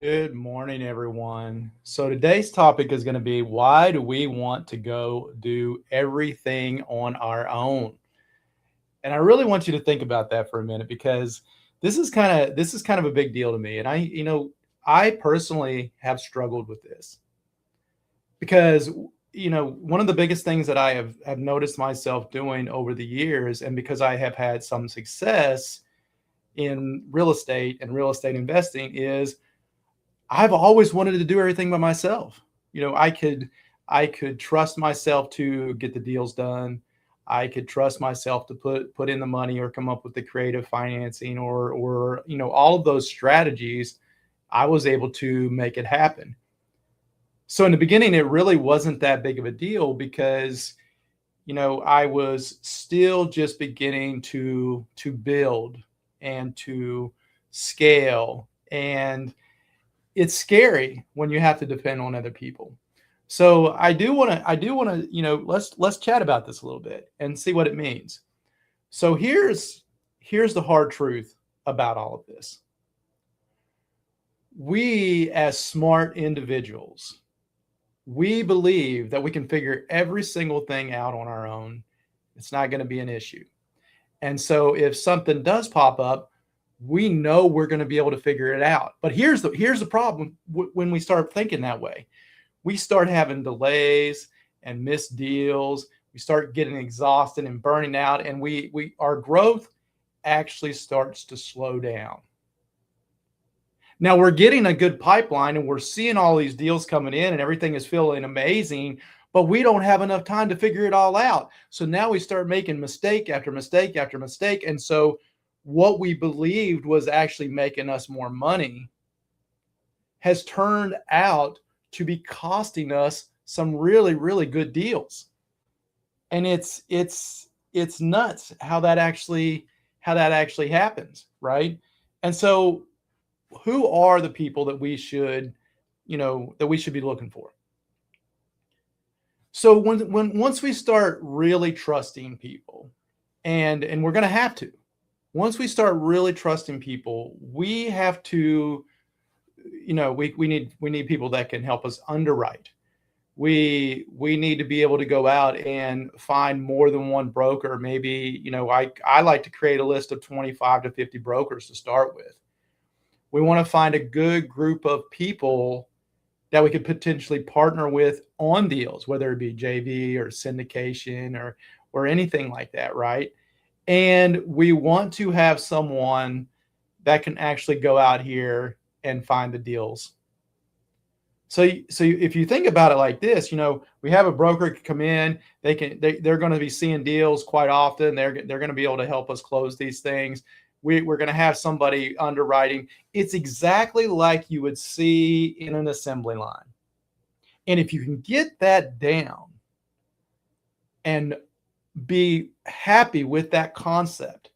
Good morning, everyone. So today's topic is going to be why do we want to go do everything on our own? And I really want you to think about that for a minute because this is kind of a big deal to me. And I personally have struggled with this because one of the biggest things that I have noticed myself doing over the years, and because I have had some success in real estate and real estate investing, is I've always wanted to do everything by myself. I could trust myself to get the deals done. I could trust myself to put in the money or come up with the creative financing or all of those strategies. I was able to make it happen. So in the beginning, it really wasn't that big of a deal because I was still just beginning to build and to scale, and it's scary when you have to depend on other people. So I do want to, let's chat about this a little bit and see what it means. So here's the hard truth about all of this. We as smart individuals, we believe that we can figure every single thing out on our own. It's not going to be an issue. And so if something does pop up, we know we're going to be able to figure it out. But here's the problem when we start thinking that way. We start having delays and missed deals. We start getting exhausted and burning out, and we our growth actually starts to slow down. Now we're getting a good pipeline and we're seeing all these deals coming in and everything is feeling amazing, but we don't have enough time to figure it all out. So now we start making mistake after mistake after mistake. And so what we believed was actually making us more money has turned out to be costing us some really, really good deals. And it's nuts how that actually happens, right? And so who are the people that we should be looking for? So when once we start really trusting people, and we're going to have to, once we start really trusting people, we have to, we need people that can help us underwrite. We need to be able to go out and find more than one broker. Maybe, I like to create a list of 25 to 50 brokers to start with. We want to find a good group of people that we could potentially partner with on deals, whether it be JV or syndication or anything like that, right? And we want to have someone that can actually go out here and find the deals. So if you think about it like this, we have a broker come in. They're going to be seeing deals quite often. They're going to be able to help us close these things. We're going to have somebody underwriting. It's exactly like you would see in an assembly line. And if you can get that down and be happy with that concept,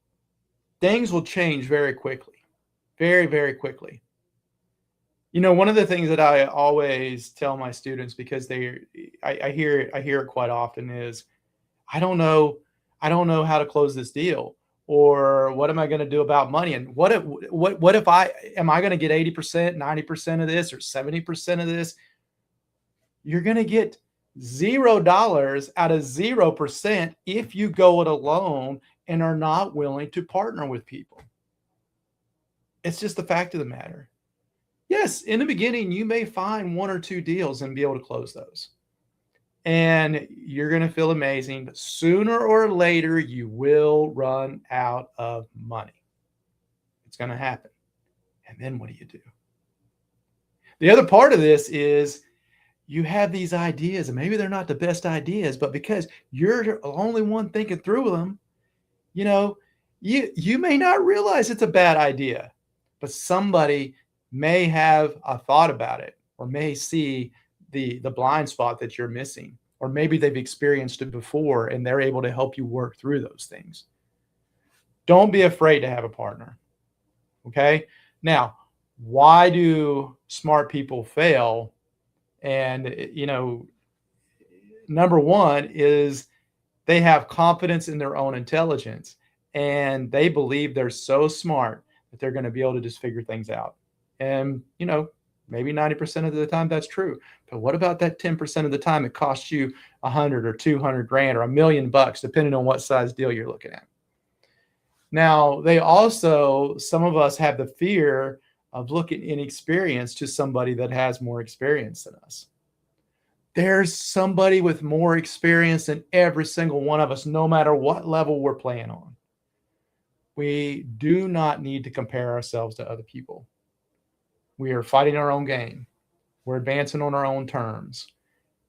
things will change very quickly, very, very quickly. One of the things that I always tell my students, because I hear it quite often, is I don't know, I don't know how to close this deal, or what am I going to do about money, and what if I am I going to get 80%, 90% of this, or 70% of this? You're going to get $0 out of 0% if you go it alone and are not willing to partner with people. It's just the fact of the matter. Yes, in the beginning, you may find one or two deals and be able to close those. And you're going to feel amazing, but sooner or later, you will run out of money. It's going to happen. And then what do you do? The other part of this is you have these ideas, and maybe they're not the best ideas, but because you're the only one thinking through them, you may not realize it's a bad idea, but somebody may have a thought about it, or may see the blind spot that you're missing, or maybe they've experienced it before and they're able to help you work through those things. Don't be afraid to have a partner. Okay. Now, why do smart people fail? And, number one is they have confidence in their own intelligence, and they believe they're so smart that they're going to be able to just figure things out. And, Maybe 90% of the time that's true. But what about that 10% of the time it costs you 100 or 200 grand or $1 million, depending on what size deal you're looking at? Now, some of us have the fear of looking inexperienced to somebody that has more experience than us. There's somebody with more experience than every single one of us, no matter what level we're playing on. We do not need to compare ourselves to other people. We are fighting our own game. We're advancing on our own terms.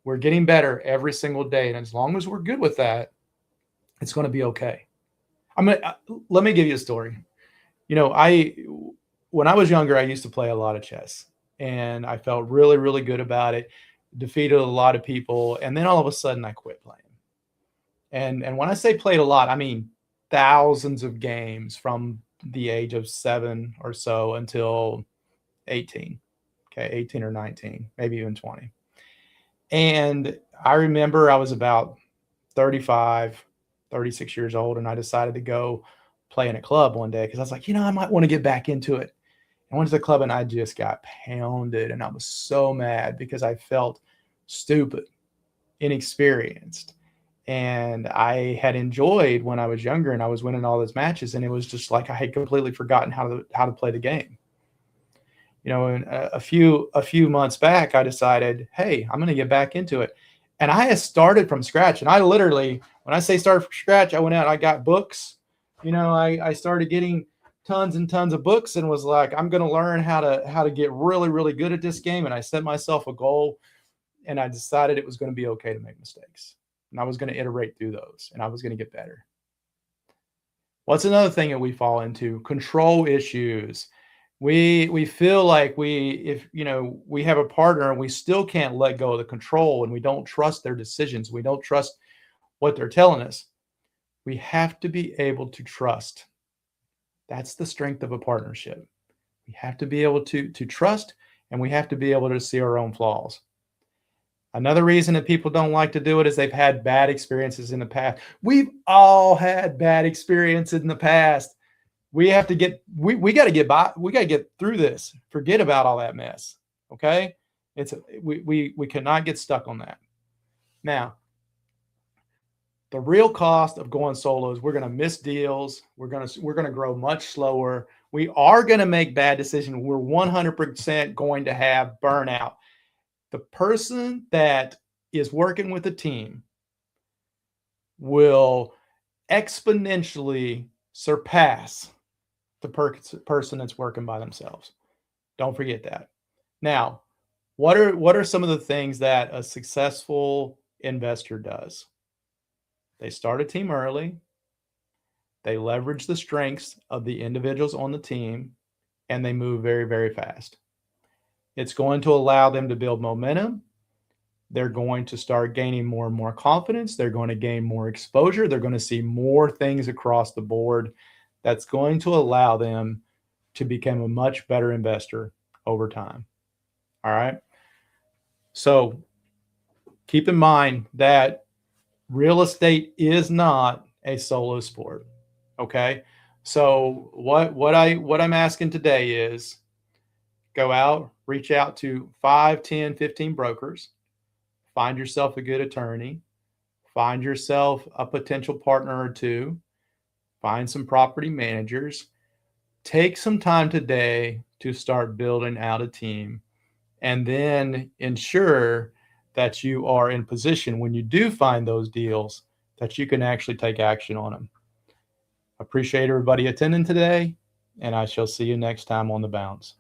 We're getting better every single day. And as long as we're good with that, it's going to be okay. Let me give you a story. When I was younger, I used to play a lot of chess, and I felt really, really good about it. Defeated a lot of people, and then all of a sudden, I quit playing. And when I say played a lot, I mean thousands of games from the age of 7 or so until 18. Okay, 18 or 19, maybe even 20. And I remember I was about 35, 36 years old, and I decided to go play in a club one day because I was like, I might want to get back into it. I went to the club and I just got pounded, and I was so mad because I felt stupid, inexperienced. And I had enjoyed when I was younger and I was winning all those matches, and it was just like I had completely forgotten how to play the game. And a few months back, I decided, hey, I'm going to get back into it. And I had started from scratch. And I literally, when I say started from scratch, I went out, I got books. I started getting tons and tons of books and was like, I'm going to learn how to get really, really good at this game. And I set myself a goal, and I decided it was going to be okay to make mistakes. And I was going to iterate through those, and I was going to get better. What's another thing that we fall into? Control issues. We feel like if we have a partner and we still can't let go of the control, and we don't trust their decisions. We don't trust what they're telling us. We have to be able to trust. That's the strength of a partnership. We have to be able to trust, and we have to be able to see our own flaws. Another reason that people don't like to do it is they've had bad experiences in the past. We've all had bad experiences in the past. We got to get by. We got to get through this. Forget about all that mess. Okay. We cannot get stuck on that. Now, the real cost of going solo is we're going to miss deals. We're going to grow much slower. We are going to make bad decisions. We're 100% going to have burnout. The person that is working with a team will exponentially surpass the person that's working by themselves. Don't forget that. Now, what are some of the things that a successful investor does? They start a team early. They leverage the strengths of the individuals on the team, and they move very, very fast. It's going to allow them to build momentum. They're going to start gaining more and more confidence. They're going to gain more exposure. They're going to see more things across the board. That's going to allow them to become a much better investor over time. All right. So keep in mind that real estate is not a solo sport. Okay. So what I'm asking today is go out, reach out to 5, 10, 15 brokers, find yourself a good attorney, find yourself a potential partner or two, find some property managers, take some time today to start building out a team, and then ensure that you are in position when you do find those deals that you can actually take action on them. Appreciate everybody attending today, and I shall see you next time on The Bounce.